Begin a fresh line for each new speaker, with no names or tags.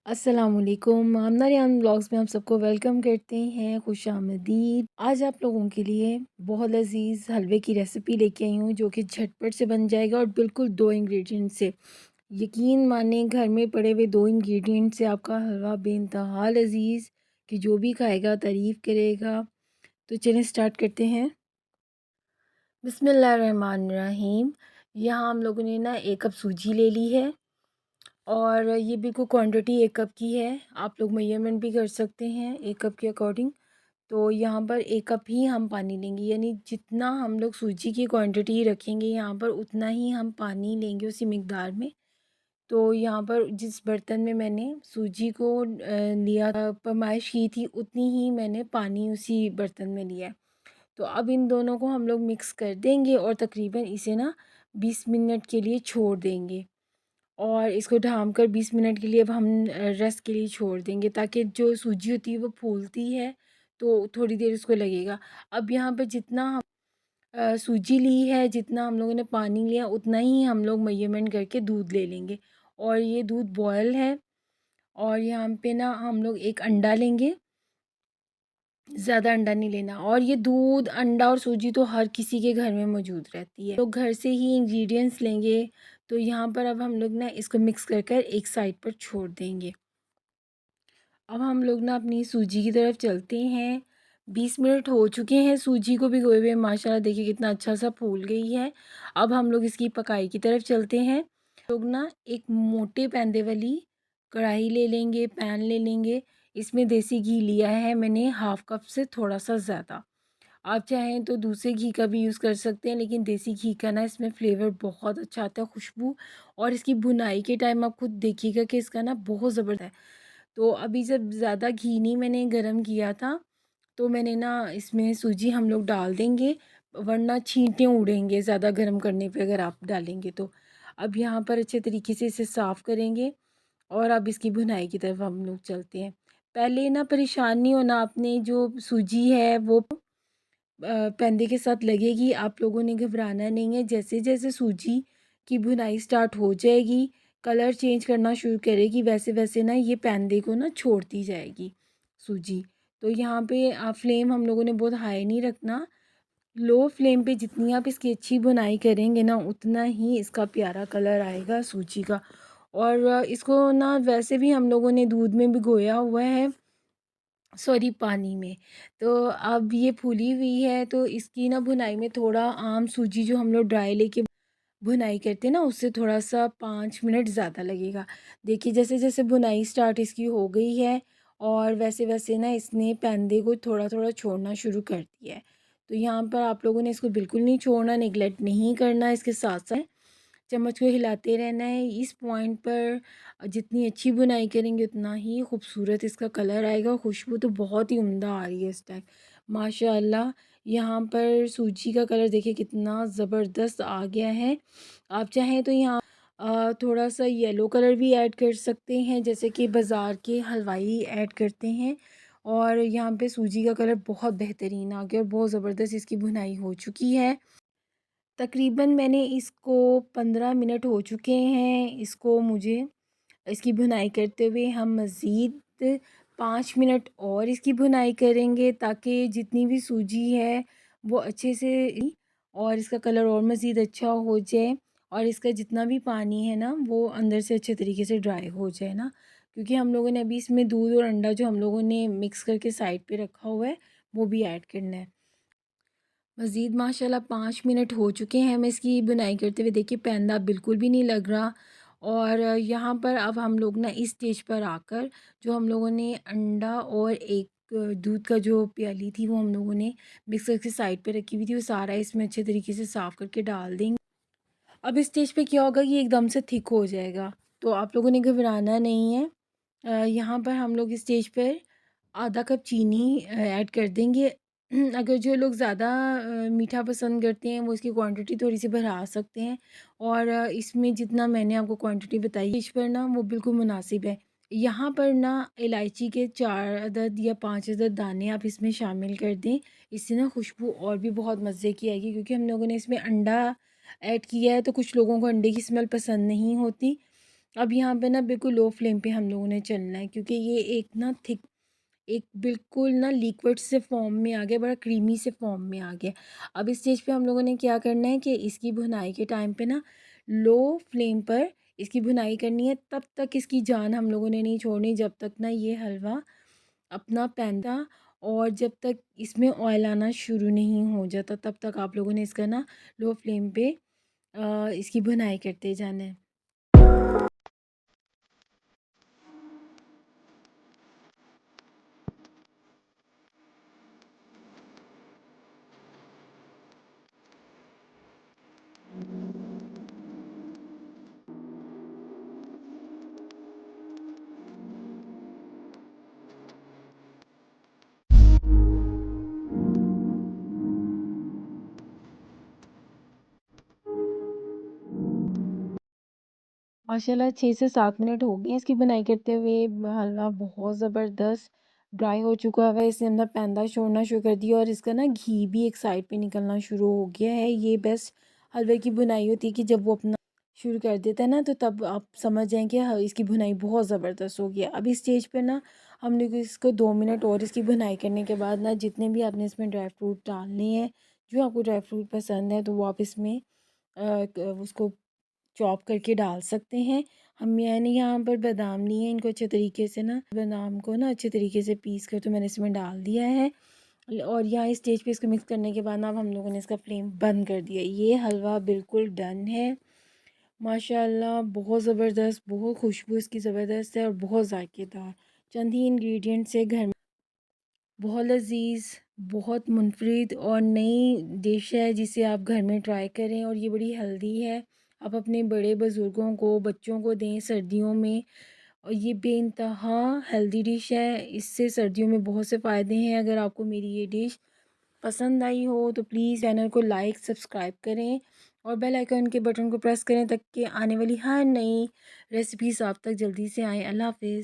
अस्सलामुअलैकुम आमना ब्लॉग्स में आप सबको वेलकम करते हैं, खुशामदीद। आज आप लोगों के लिए बहुत लजीज हलवे की रेसिपी लेके आई हूँ जो कि झटपट से बन जाएगा और बिल्कुल दो इंग्रेडिएंट से। यकीन माने घर में पड़े हुए दो इंग्रेडिएंट से आपका हलवा बेइंतहा लजीज कि जो भी खाएगा तारीफ़ करेगा। तो चलिए स्टार्ट करते हैं। बिस्मिल्लाहिर्रहमानिर्रहीम। यहाँ हम लोगों ने ना 1 कप सूजी ले ली है और ये बिल्कुल क्वांटिटी 1 कप की है। आप लोग मेजरमेंट भी कर सकते हैं 1 कप के अकॉर्डिंग। तो यहाँ पर 1 कप ही हम पानी लेंगे, यानी जितना हम लोग सूजी की क्वांटिटी रखेंगे यहाँ पर उतना ही हम पानी लेंगे उसी मिकदार में। तो यहाँ पर जिस बर्तन में मैंने सूजी को लिया था, पैमाइश की थी, उतनी ही मैंने पानी उसी बर्तन में लिया है। तो अब इन दोनों को हम लोग मिक्स कर देंगे और तकरीबन इसे ना 20 मिनट के लिए छोड़ देंगे। और इसको ढाँप कर 20 मिनट के लिए अब हम रेस्ट के लिए छोड़ देंगे, ताकि जो सूजी होती है वो फूलती है तो थोड़ी देर उसको लगेगा। अब यहाँ पर जितना हम सूजी ली है, जितना हम लोगों ने पानी लिया, उतना ही हम लोग मेजरमेंट करके दूध ले लेंगे। और ये दूध बॉयल है। और यहाँ पे ना हम लोग 1 अंडा लेंगे, ज़्यादा अंडा नहीं लेना। और ये दूध, अंडा और सूजी तो हर किसी के घर में मौजूद रहती है, तो घर से ही इंग्रेडिएंट्स लेंगे। तो यहाँ पर अब हम लोग ना इसको मिक्स कर कर एक साइड पर छोड़ देंगे। अब हम लोग ना अपनी सूजी की तरफ चलते हैं। 20 मिनट हो चुके हैं सूजी को भिगोए हुए, माशाल्लाह देखिए कितना अच्छा सा फूल गई है। अब हम लोग इसकी पकाई की तरफ चलते हैं। लोग ना एक मोटे पैंदे वाली कढ़ाई ले लेंगे, पैन ले लेंगे। इसमें देसी घी लिया है मैंने 1/2 कप से थोड़ा सा ज़्यादा। आप चाहें तो दूसरे घी का भी यूज़ कर सकते हैं, लेकिन देसी घी का ना इसमें फ्लेवर बहुत अच्छा आता है, खुशबू। और इसकी भुनाई के टाइम आप खुद देखिएगा कि इसका ना बहुत ज़बरदस्त है। तो अभी जब ज़्यादा घी नहीं मैंने गरम किया था, तो मैंने ना इसमें सूजी हम लोग डाल देंगे, वरना छींटे उड़ेंगे ज़्यादा गरम करने पे अगर आप डालेंगे तो। अब यहाँ पर अच्छे तरीके से इसे साफ़ करेंगे और अब इसकी भुनाई की तरफ हम लोग चलते हैं। पहले ना परेशान नहीं होना आपने, जो सूजी है वो पैंदे के साथ लगेगी, आप लोगों ने घबराना नहीं है। जैसे-जैसे सूजी की भुनाई स्टार्ट हो जाएगी, कलर चेंज करना शुरू करेगी, वैसे-वैसे ना ये पैंदे को ना छोड़ती जाएगी सूजी। तो यहाँ पे फ्लेम हम लोगों ने बहुत हाई नहीं रखना, लो फ्लेम पे जितनी आप इसकी अच्छी भुनाई करेंगे ना, उतना ही इसका प्यारा कलर आएगा सूजी का। और इसको ना वैसे भी हम लोगों ने दूध में भिगोया हुआ है, सॉरी पानी में। तो अब ये फूली हुई है, तो इसकी ना भुनाई में थोड़ा आम सूजी जो हम लोग ड्राई लेके भुनाई करते हैं ना, उससे थोड़ा-सा 5 मिनट ज़्यादा लगेगा। देखिए जैसे-जैसे भुनाई स्टार्ट इसकी हो गई है और वैसे-वैसे ना इसने पैंदे को थोड़ा-थोड़ा छोड़ना शुरू कर दिया है। तो यहाँ पर आप लोगों ने इसको बिल्कुल नहीं छोड़ना, नेगलेक्ट नहीं करना, इसके साथ-साथ चम्मच को हिलाते रहना है। इस पॉइंट पर जितनी अच्छी बुनाई करेंगे उतना ही खूबसूरत इसका कलर आएगा। खुशबू तो बहुत ही उम्दा आ रही है इस टाइम, माशाअल्लाह। यहाँ पर सूजी का कलर देखिए कितना ज़बरदस्त आ गया है। आप चाहें तो यहाँ थोड़ा सा येलो कलर भी ऐड कर सकते हैं, जैसे कि बाज़ार के हलवाई ऐड करते हैं। और यहाँ पे सूजी का कलर बहुत बेहतरीन आ गया और बहुत ज़बरदस्त इसकी भुनाई हो चुकी है। तकरीबन मैंने इसको 15 मिनट हो चुके हैं, इसको मुझे इसकी भुनाई करते हुए। हम मज़ीद 5 मिनट और इसकी भुनाई करेंगे, ताकि जितनी भी सूजी है वो अच्छे से और इसका कलर और मज़ीद अच्छा हो जाए और इसका जितना भी पानी है ना वो अंदर से अच्छे तरीके से ड्राई हो जाए ना। क्योंकि हम लोगों ने अभी इसमें दूध और अंडा जो हम लोगों ने मिक्स करके साइड पे रखा हुआ है वो भी ऐड करना है। मज़ीद माशाल्लाह 5 मिनट हो चुके हैं हमें इसकी बुनाई करते हुए। देखिए पैंदा बिल्कुल भी नहीं लग रहा। और यहाँ पर अब हम लोग ना इस स्टेज पर आकर जो हम लोगों ने अंडा और एक दूध का जो प्याली थी वो हम लोगों ने मिक्स करके साइड पे रखी हुई थी, वो सारा इसमें अच्छे तरीके से साफ़ करके डाल देंगे। अब इस स्टेज पे क्या होगा कि एकदम से थिक हो जाएगा, तो आप लोगों ने घबराना नहीं है। यहाँ पर हम लोग इस स्टेज पर आधा कप चीनी ऐड कर देंगे। अगर जो लोग ज़्यादा मीठा पसंद करते हैं वो इसकी क्वांटिटी थोड़ी-सी बढ़ा सकते हैं। और इसमें जितना मैंने आपको क्वांटिटी बताई इस पर ना वो बिल्कुल मुनासिब है। यहाँ पर ना इलायची के 4 अदद या 5 अदद दाने आप इसमें शामिल कर दें। इससे ना खुशबू और भी बहुत मज़े की आएगी, क्योंकि हम लोगों ने इसमें अंडा ऐड किया है तो कुछ लोगों को अंडे की स्मेल पसंद नहीं होती। अब यहाँ पे ना बिल्कुल लो फ्लेम पे हम लोगों ने चलना है, क्योंकि ये एक ना थिक, एक बिल्कुल ना लिक्विड से फॉर्म में आ गया, बड़ा क्रीमी से फॉर्म में आ गया। अब इस स्टेज पे हम लोगों ने क्या करना है कि इसकी भुनाई के टाइम पे ना लो फ्लेम पर इसकी भुनाई करनी है। तब तक इसकी जान हम लोगों ने नहीं छोड़नी जब तक ना ये हलवा अपना पैंदा, और जब तक इसमें ऑयल आना शुरू नहीं हो जाता तब तक आप लोगों ने इसका ना लो फ्लेम पे इसकी भुनाई करते जाना है। माशाल्लाह 6 से 7 मिनट हो गए हैं इसकी बुनाई करते हुए। हलवा बहुत ज़बरदस्त ड्राई हो चुका है, इसने अपना पैंदा छोड़ना शुरू कर दिया और इसका ना घी भी एक साइड पे निकलना शुरू हो गया है। ये बेस्ट हलवे की बुनाई होती है कि जब वो अपना शुरू कर देता है ना, तो तब आप समझ जाएँ कि इसकी बुनाई बहुत ज़बरदस्त हो गया। अब इस स्टेज पे ना हमने इसको 2 मिनट और इसकी बुनाई करने के बाद ना जितने भी आपने इसमें ड्राई फ्रूट डालने हैं, जो आपको ड्राई फ्रूट पसंद है, तो वो आप इसमें उसको चॉप करके डाल सकते हैं। मैंने यहाँ पर बादाम लिए हैं, इनको अच्छे तरीके से ना बादाम को ना अच्छे तरीके से पीस कर तो मैंने इसमें डाल दिया है। और यहाँ इस स्टेज पे इसको मिक्स करने के बाद ना अब हम लोगों ने इसका फ्लेम बंद कर दिया। ये हलवा बिल्कुल डन है। माशाल्लाह बहुत ज़बरदस्त, बहुत खुशबू इसकी ज़बरदस्त है और बहुत ज़ायकेदार। चंद ही इंग्रेडिएंट से घर में बहुत लज़ीज़, बहुत मुनफरिद और नई डिश है जिसे आप घर में ट्राई करें, और ये बड़ी हेल्दी है। आप अपने बड़े बुज़ुर्गों को, बच्चों को दें सर्दियों में, और ये बेइंतहा हेल्दी डिश है। इससे सर्दियों में बहुत से फ़ायदे हैं। अगर आपको मेरी ये डिश पसंद आई हो तो प्लीज़ चैनल को लाइक, सब्सक्राइब करें और बेल आइकन के बटन को प्रेस करें ताकि आने वाली हर नई रेसिपीज़ आप तक जल्दी से आएँ। अल्लाह हाफ़िज़।